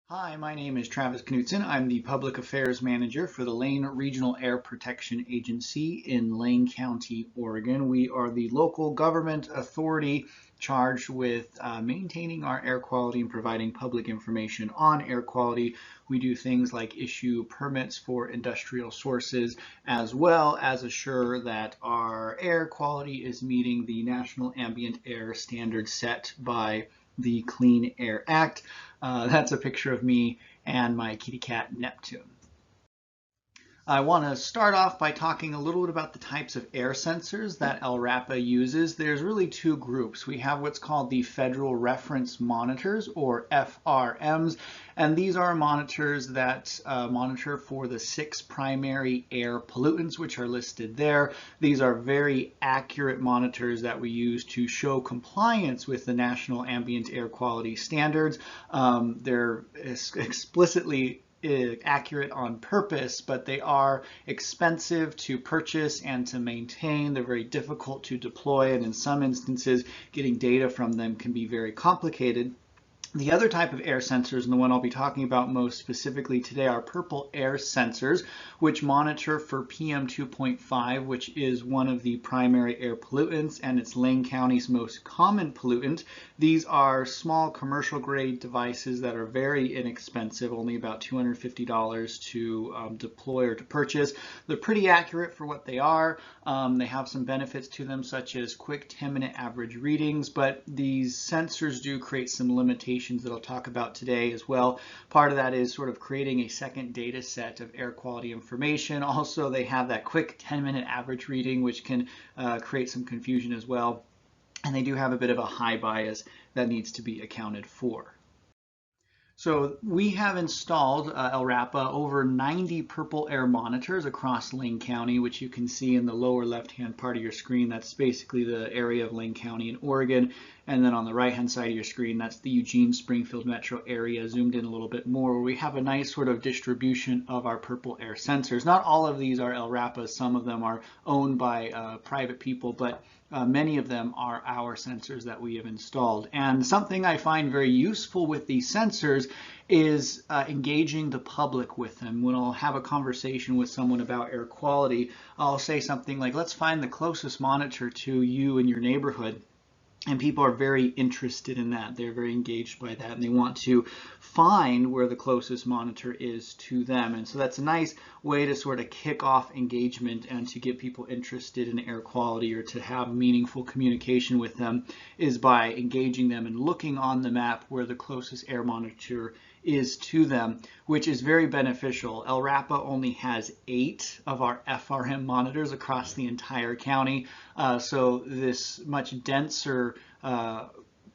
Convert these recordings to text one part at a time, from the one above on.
Hi, my name is Travis Knudsen. I'm the Public Affairs Manager for the Lane Regional Air Protection Agency in Lane County, Oregon. We are the local government authority charged with maintaining our air quality and providing public information on air quality. We do things like issue permits for industrial sources, as well as assure that our air quality is meeting the National Ambient Air Standard set by the Clean Air Act. That's a picture of me and my kitty cat Neptune. I want to start off by talking a little bit about the types of air sensors that LRAPA uses. There's really two groups. We have what's called the Federal Reference Monitors, or FRMs, and these are monitors that monitor for the 6 primary air pollutants, which are listed there. These are very accurate monitors that we use to show compliance with the National Ambient Air Quality Standards. They're explicitly accurate on purpose, but they are expensive to purchase and to maintain. They're very difficult to deploy, and in some instances, getting data from them can be very complicated. The other type of air sensors, and the one I'll be talking about most specifically today, are purple air sensors, which monitor for PM 2.5, which is one of the primary air pollutants, and it's Lane County's most common pollutant. These are small commercial grade devices that are very inexpensive, only about $250 to deploy or to purchase. They're pretty accurate for what they are. They have some benefits to them, such as quick 10-minute average readings, but these sensors do create some limitations that I'll talk about today as well. Part of that is sort of creating a second data set of air quality information. Also, they have that quick 10-minute average reading, which can create some confusion as well. And they do have a bit of a high bias that needs to be accounted for. So we have installed LRAPA over 90 purple air monitors across Lane County, which you can see in the lower left-hand part of your screen. That's basically the area of Lane County in Oregon. And then on the right-hand side of your screen, that's the Eugene-Springfield metro area, zoomed in a little bit more, where we have a nice sort of distribution of our purple air sensors. Not all of these are LRAPA. Some of them are owned by private people, but many of them are our sensors that we have installed. And something I find very useful with these sensors is engaging the public with them. When I'll have a conversation with someone about air quality, I'll say something like, let's find the closest monitor to you in your neighborhood. And people are very interested in that. They're very engaged by that, and they want to find where the closest monitor is to them. And so that's a nice way to sort of kick off engagement and to get people interested in air quality, or to have meaningful communication with them, is by engaging them and looking on the map where the closest air monitor is to them, which is very beneficial. LRAPA only has 8 of our FRM monitors across the entire county, so this much denser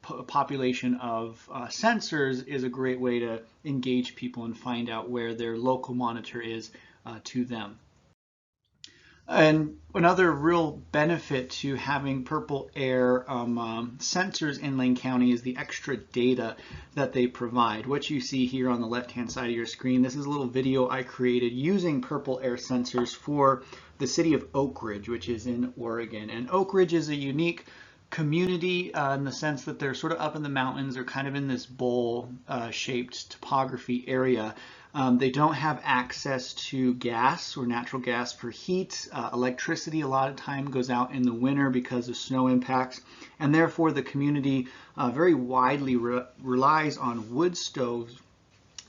population of sensors is a great way to engage people and find out where their local monitor is to them. And another real benefit to having purple air sensors in Lane County is the extra data that they provide. What you see here on the left-hand side of your screen, this is a little video I created using purple air sensors for the city of Oak Ridge, which is in Oregon. And Oak Ridge is a unique community in the sense that they're sort of up in the mountains. They're kind of in this bowl-shaped topography area. They don't have access to gas or natural gas for heat. Electricity a lot of time goes out in the winter because of snow impacts, and therefore the community very widely relies on wood stoves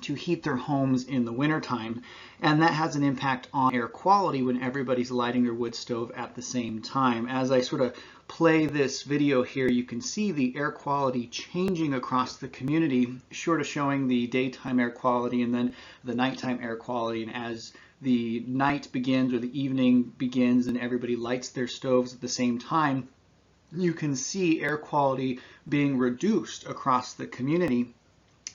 to heat their homes in the wintertime, and that has an impact on air quality when everybody's lighting their wood stove at the same time. As I sort of play this video here, you can see the air quality changing across the community, sort of showing the daytime air quality and then the nighttime air quality. And as the night begins or the evening begins and everybody lights their stoves at the same time, you can see air quality being reduced across the community.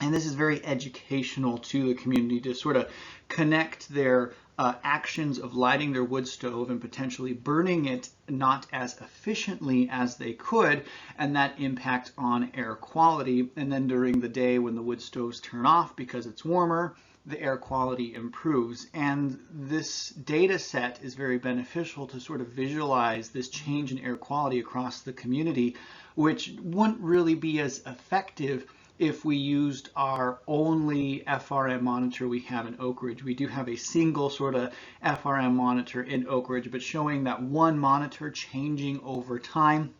And this is very educational to the community to sort of connect their actions of lighting their wood stove and potentially burning it not as efficiently as they could, and that impact on air quality. And then during the day when the wood stoves turn off because it's warmer, the air quality improves. And this data set is very beneficial to sort of visualize this change in air quality across the community, which wouldn't really be as effective if we used our only FRM monitor we have in Oak Ridge. We do have a single sort of FRM monitor in Oak Ridge, but showing that one monitor changing over time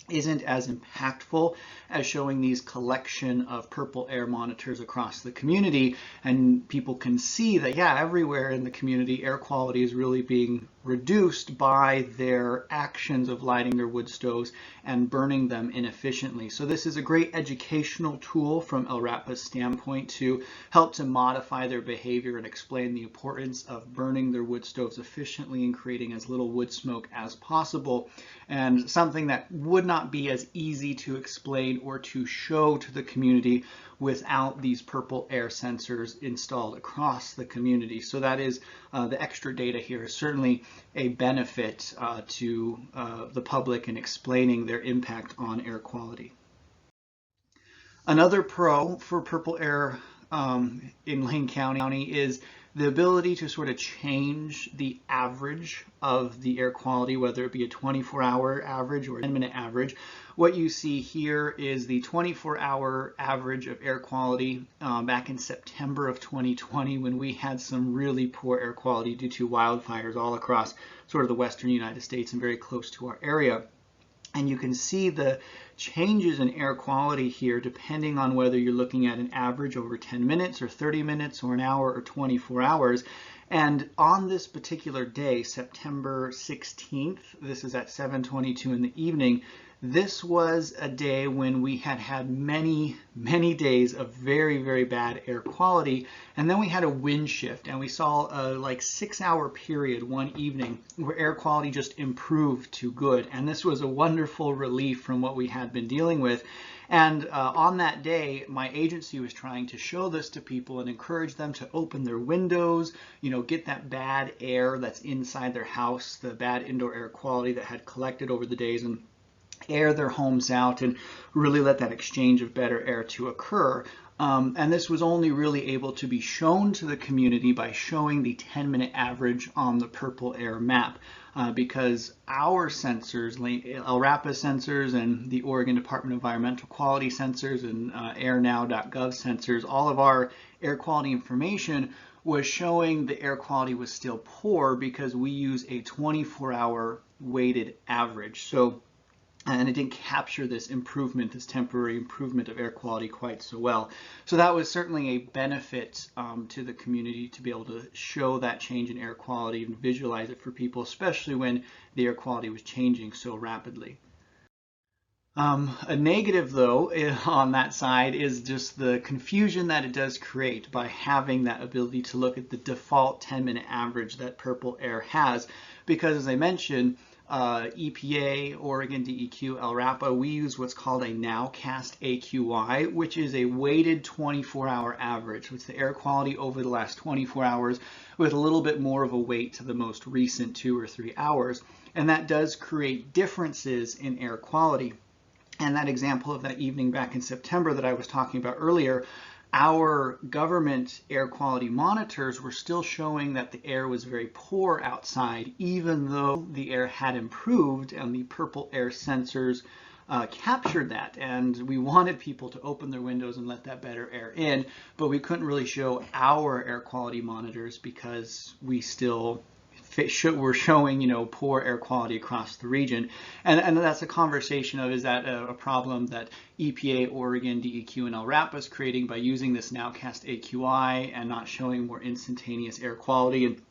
isn't as impactful as showing these collection of purple air monitors across the community, and people can see that, yeah, everywhere in the community air quality is really being reduced by their actions of lighting their wood stoves and burning them inefficiently. So this is a great educational tool from LRAPA's standpoint to help to modify their behavior and explain the importance of burning their wood stoves efficiently and creating as little wood smoke as possible, and something that would not be as easy to explain or to show to the community without these purple air sensors installed across the community. So that is the extra data here is certainly a benefit to the public in explaining their impact on air quality. Another pro for purple air in Lane County is the ability to sort of change the average of the air quality, whether it be a 24-hour average or a 10-minute average. What you see here is the 24-hour average of air quality back in September of 2020, when we had some really poor air quality due to wildfires all across sort of the western United States and very close to our area. And you can see the changes in air quality here depending on whether you're looking at an average over 10 minutes or 30 minutes or an hour or 24 hours. And on this particular day, September 16th, this is at 7:22 in the evening, this was a day when we had many days of very, very bad air quality. And then we had a wind shift, and we saw a like 6-hour period one evening where air quality just improved to good. And this was a wonderful relief from what we had been dealing with. And on that day, my agency was trying to show this to people and encourage them to open their windows, you know, get that bad air that's inside their house, the bad indoor air quality that had collected over the days, and air their homes out and really let that exchange of better air to occur. And this was only really able to be shown to the community by showing the 10-minute average on the purple air map, because our sensors, LRAPA sensors and the Oregon Department of Environmental Quality sensors and airnow.gov sensors, all of our air quality information was showing the air quality was still poor because we use a 24-hour weighted average. And it didn't capture this improvement, this temporary improvement of air quality quite so well. So that was certainly a benefit to the community to be able to show that change in air quality and visualize it for people, especially when the air quality was changing so rapidly. A negative, though, on that side is just the confusion that it does create by having that ability to look at the default 10-minute average that purple air has, because as I mentioned, EPA, Oregon DEQ, LRAPA, we use what's called a nowcast AQI, which is a weighted 24-hour average. So it's the air quality over the last 24 hours with a little bit more of a weight to the most recent 2 or 3 hours. And that does create differences in air quality. And that example of that evening back in September that I was talking about earlier, our government air quality monitors were still showing that the air was very poor outside, even though the air had improved and the purple air sensors captured that. And we wanted people to open their windows and let that better air in, but we couldn't really show our air quality monitors because we still we're showing, you know, poor air quality across the region. And that's a conversation of, is that a problem that EPA, Oregon, DEQ, and LRAPA is creating by using this nowcast AQI and not showing more instantaneous air quality? And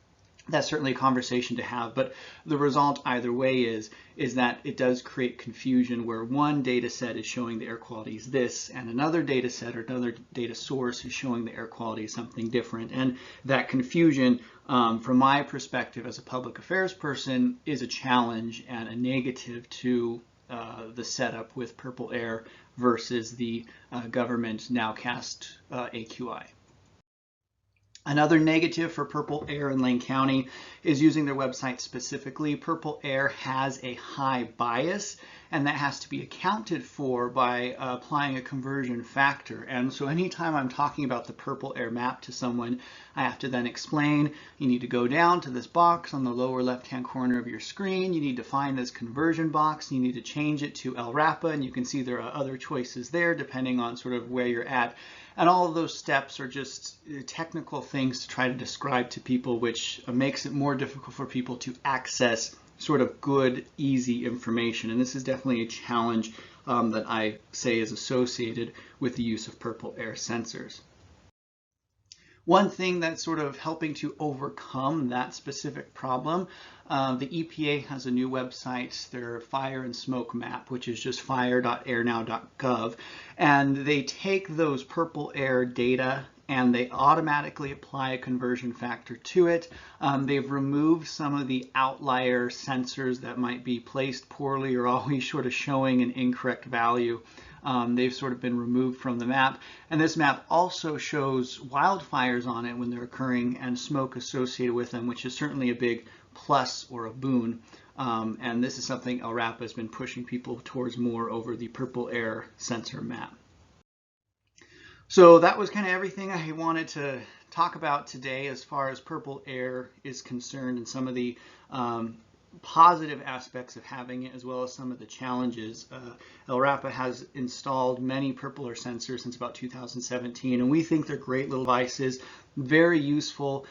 that's certainly a conversation to have, but the result either way is that it does create confusion where one data set is showing the air quality is this, and another data set or another data source is showing the air quality is something different. And that confusion, from my perspective as a public affairs person, is a challenge and a negative to the setup with purple air versus the government nowcast AQI. Another negative for Purple Air in Lane County is using their website specifically. Purple Air has a high bias, and that has to be accounted for by applying a conversion factor. And so anytime I'm talking about the purple air map to someone, I have to then explain, you need to go down to this box on the lower left-hand corner of your screen. You need to find this conversion box. You need to change it to LRAPA, and you can see there are other choices there depending on sort of where you're at. And all of those steps are just technical things to try to describe to people, which makes it more difficult for people to access sort of good, easy information. And this is definitely a challenge that I say is associated with the use of purple air sensors. One thing that's sort of helping to overcome that specific problem, the EPA has a new website, their fire and smoke map, which is just fire.airnow.gov, and they take those purple air data and they automatically apply a conversion factor to it. They've removed some of the outlier sensors that might be placed poorly or always sort of showing an incorrect value. They've sort of been removed from the map. And this map also shows wildfires on it when they're occurring and smoke associated with them, which is certainly a big plus or a boon. And this is something LRAPA has been pushing people towards more over the purple air sensor map. So that was kind of everything I wanted to talk about today as far as purple air is concerned, and some of the positive aspects of having it, as well as some of the challenges. LRAPA has installed many purple air sensors since about 2017, and we think they're great little devices, very useful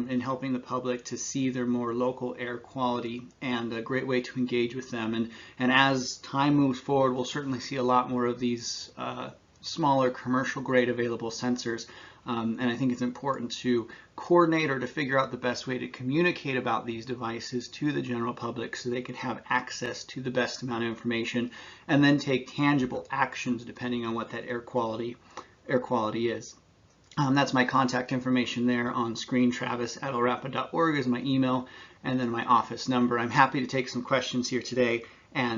in helping the public to see their more local air quality, and a great way to engage with them. And as time moves forward, we'll certainly see a lot more of these smaller commercial grade available sensors. And I think it's important to coordinate or to figure out the best way to communicate about these devices to the general public so they can have access to the best amount of information and then take tangible actions depending on what that air quality is. That's my contact information there on screen. Travis@lrapa.org is my email, and then my office number. I'm happy to take some questions here today